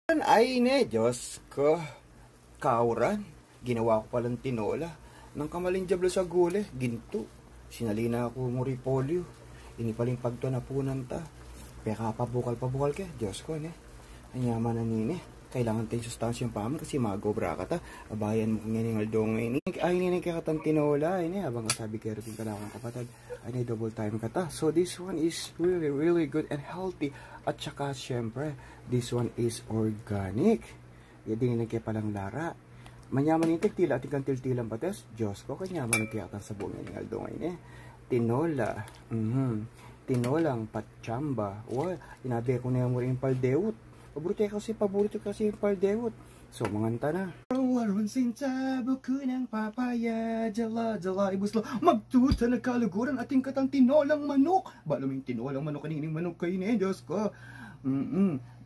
Ay ne, Diyos ko. Kauran, ginawa ko palang tinola. Nang kamaling jablo sa gule, ginto. Sinalina ako mo repolyo. Ini paling pagto na punan ta. Peka pabukal ke, Diyos ko ne. Anyaman na nini. Kailangan tayong sustansyang paman kasi magobra ka ta. Abayan mo kung yan yung aldong ngayon. Ay nini kaya katang tinola. Ay ne, habang sabi kaya rin ka na akong kapatid. Ay ne, double time ka ta. So this one is really good and healthy. At saka syempre, this one is organic. Yan din yung palang lara. Manyaman yung tila at ikang tiltilang pates. Diyos ko, kanyaman yung kaya sa buong yung aldong ngayon eh. Tinola. Tinolang patsyamba. Well, inabi ko na yung muring paldewot. Paborito kasi yung paldewot. So, manganta na. Waron sinta, buko ng papaya, jala, ibuslo. Magtuta na kaluguran ating katang tinolang manok. Baluming tinolang manok, kanining manok kayo na, Diyos ko.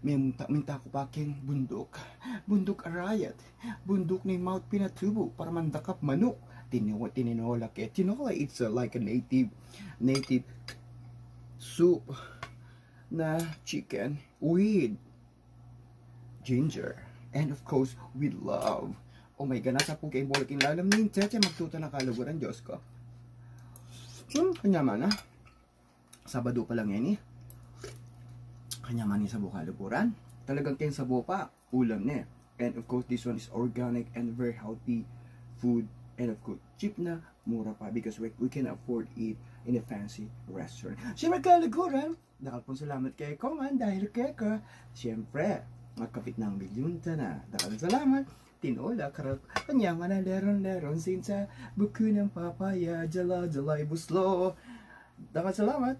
Minta ko paking bundok. Bundok arayat. Bundok ni Mount Pinatubo para mandakap manok. Tininola ke. Tinola, it's like a native soup na chicken with ginger. And of course, with love. Oh my God, nasa po kayo boliking lalam ni Cheche, magtuto na kaluguran, Diyos ko. Kanyaman na. Sabado pa lang yan eh. Kanyaman ni sa bukaluguran. Talagang kayo sa pa, ulam na. And of course, this one is organic and very healthy food. And of course, cheap na, mura pa because we can afford it in a fancy restaurant. Siyempre kaluguran, dakal pong salamat kay Koman dahil kay ka. Siyempre, magkapit ng milyunta na. Dakal salamat. Tinola, karap, kanyaman na leron sinsa, buko ng papaya, jala, ibuslo. Dakal salamat.